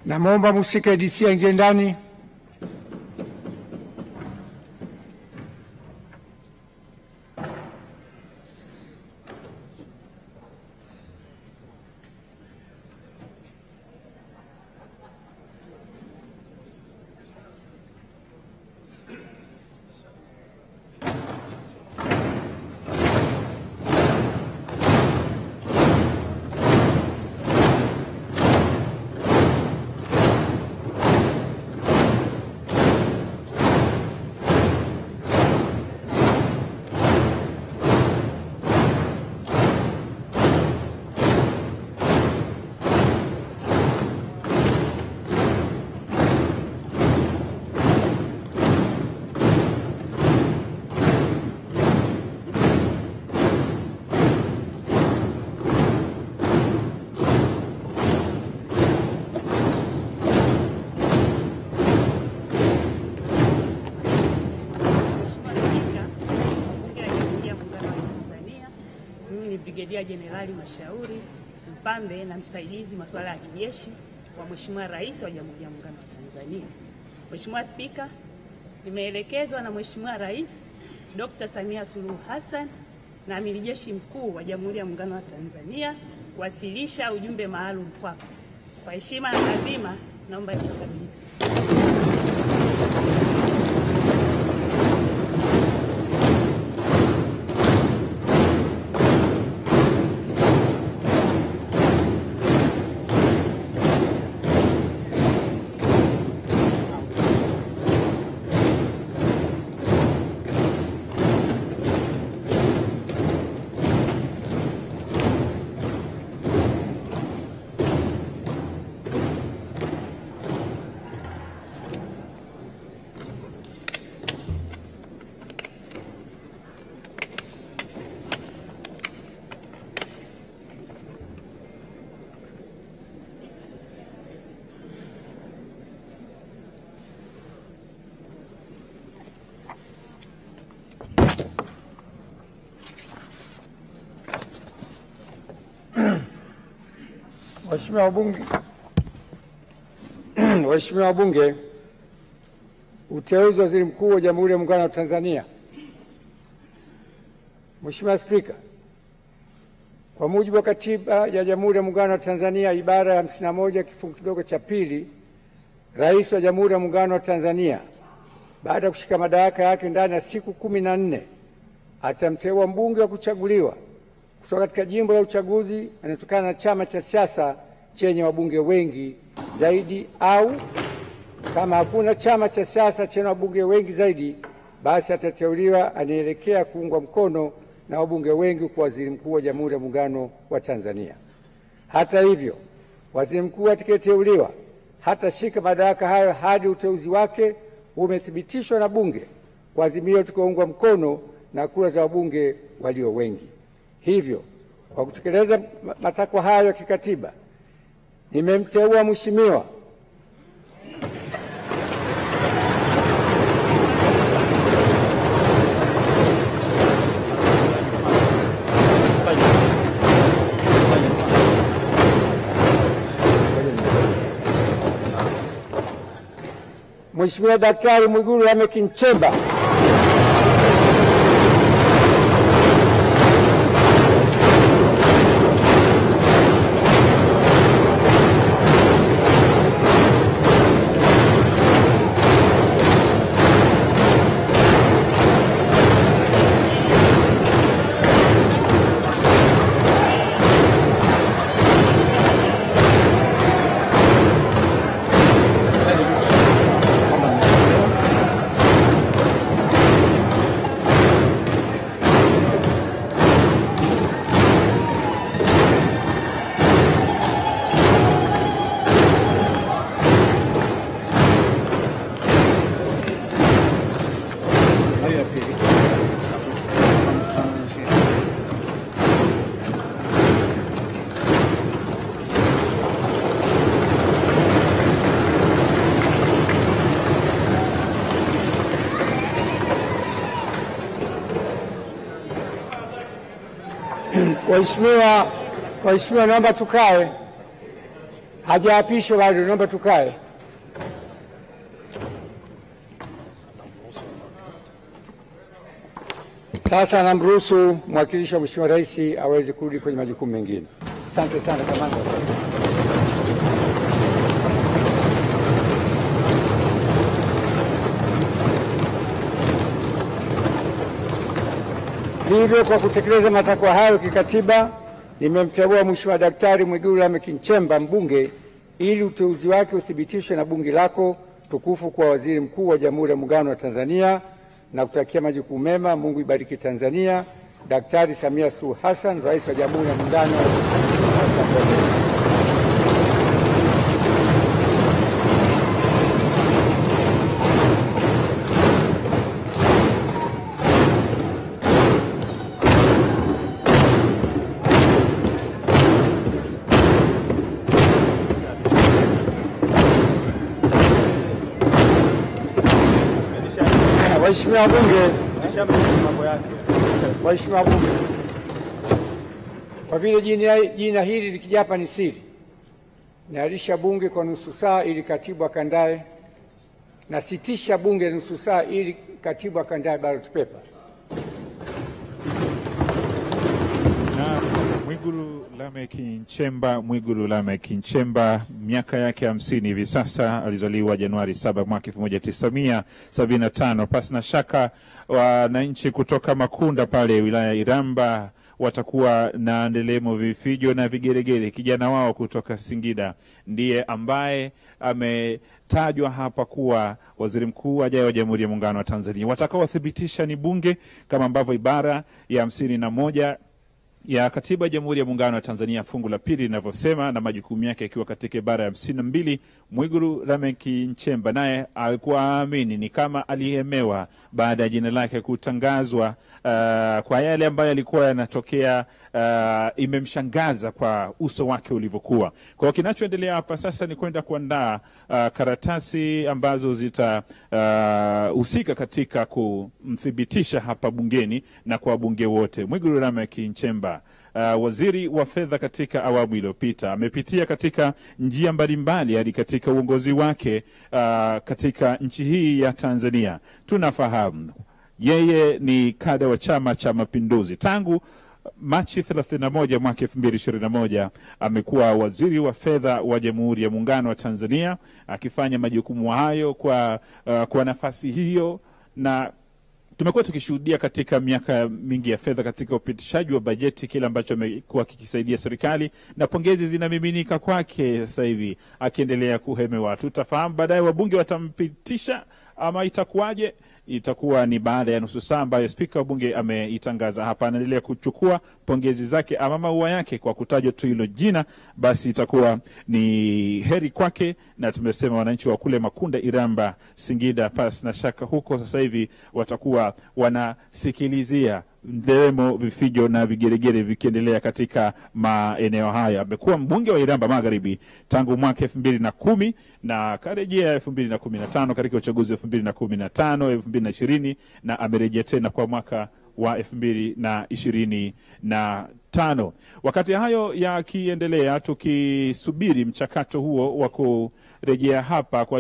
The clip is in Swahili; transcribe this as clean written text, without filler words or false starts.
Namwomba mhusika DC aingie ndani. Brigedia Jenerali Mashauri, mpambe na msaidizi masuala ya kijeshi wa Mheshimiwa Rais wa Jamhuri ya Muungano wa Tanzania. Mheshimiwa Spika, nimeelekezwa na Mheshimiwa Rais Dr. Samia Suluhu Hassan na Amiri Jeshi Mkuu wa Jamhuri ya Muungano wa Tanzania kuwasilisha ujumbe maalum kwako. Kwa heshima na taadhima, naomba nikukabidhi. Waheshimiwa wabunge, uteuzi wa Waziri Mkuu wa Jamhuri ya Muungano wa Tanzania. Mheshimiwa Spika, kwa mujibu wa Katiba ya Jamhuri ya Muungano wa Tanzania ibara ya 51 kifungu kidogo cha pili, Rais wa Jamhuri ya Muungano wa Tanzania baada ya kushika madaraka yake ndani ya siku 14 atamteua mbunge wa kuchaguliwa kutoka katika jimbo la uchaguzi anatokana na chama cha siasa chenye wabunge wengi zaidi, au kama hakuna chama cha siasa chenye wabunge wengi zaidi, basi atateuliwa anaelekea kuungwa mkono na wabunge wengi kwa Waziri Mkuu wa Jamhuri ya Muungano wa Tanzania. Hata hivyo, Waziri Mkuu atakayeteuliwa hatashika madaraka hayo hadi uteuzi wake umethibitishwa na Bunge kwa azimio tutakaoungwa mkono na kura za wabunge walio wengi. Hivyo, kwa kutekeleza matakwa hayo ya kikatiba, nimemteua Mheshimiwa Daktari Mwigulu Lameck Nchemba Waheshimiwa, naomba tukae. Hajaapishwa bado, naomba tukae. Sasa namruhusu mwakilishi wa Mheshimiwa Rais aweze kurudi kwenye majukumu mengine. Asante sana kamanda. Hivyo, kwa kutekeleza matakwa hayo kikatiba, nimemteua Mheshimiwa Daktari Mwigulu Lameck Nchemba mbunge ili uteuzi wake uthibitishwe na bunge lako tukufu kwa waziri mkuu wa Jamhuri ya Muungano wa Tanzania, na kutakia majukumu mema. Mungu ibariki Tanzania. Daktari Samia Suluhu Hassan, Rais wa Jamhuri ya Muungano wa Tanzania. Waheshimiwa wabunge, Waheshimiwa wabunge, kwa vile jina hili likija hapa ni siri, naahirisha bunge kwa nusu saa ili katibu akandae, nasitisha bunge nusu saa ili katibu akandae ballot paper. Mwigulu Lameck Nchemba, miaka yake 50 hivi sasa. Alizaliwa Januari 7 mwaka 1975. Pasi na shaka wananchi kutoka Makunda pale wilaya Iramba watakuwa na ndelemo, vifijo na vigeregere. Kijana wao kutoka Singida ndiye ambaye ametajwa hapa kuwa waziri mkuu ajaye wa Jamhuri ya Muungano wa Tanzania. Watakaothibitisha ni bunge, kama ambavyo ibara ya 51 ya Katiba ya Jamhuri ya Muungano wa Tanzania fungu la pili linavyosema, na majukumu yake ikiwa katika ibara ya 52. Mwigulu Lameck Nchemba naye alikuwa aamini ni kama alihemewa baada ya jina lake kutangazwa, kwa yale ambayo yalikuwa yanatokea, imemshangaza kwa uso wake ulivyokuwa. Kwa kinachoendelea hapa sasa ni kwenda kuandaa karatasi ambazo zitahusika katika kumthibitisha hapa bungeni na kwa bunge wote. Mwigulu Lameck Nchemba, waziri wa fedha katika awamu iliyopita, amepitia katika njia mbalimbali hadi katika uongozi wake katika nchi hii ya Tanzania. Tunafahamu yeye ni kada wa Chama cha Mapinduzi. Tangu Machi 31 mwaka 2021 amekuwa waziri wa fedha wa Jamhuri ya Muungano wa Tanzania, akifanya majukumu hayo kwa nafasi hiyo, na tumekuwa tukishuhudia katika miaka mingi ya fedha katika upitishaji wa bajeti kile ambacho amekuwa kikisaidia serikali, na pongezi zinamiminika kwake sasa hivi akiendelea kuhemewa. Tutafahamu baadaye wabunge watampitisha ama itakuwaje. Itakuwa ni baada ya nusu saa ambayo spika wa bunge ameitangaza hapa. Anaendelea kuchukua pongezi zake ama maua yake kwa kutajwa tu hilo jina, basi itakuwa ni heri kwake. Na tumesema wananchi wa kule Makunda, Iramba, Singida, pasi na shaka huko sasa hivi watakuwa wanasikilizia ndelemo, vifijo na vigeregere vikiendelea katika maeneo haya. Amekuwa mbunge wa Iramba Magharibi tangu mwaka 2010 na karejea 2015 katika uchaguzi wa 2015, 2020, na amerejea tena kwa mwaka wa 2025. Wakati hayo yakiendelea, tukisubiri mchakato huo wa kurejea hapa kwa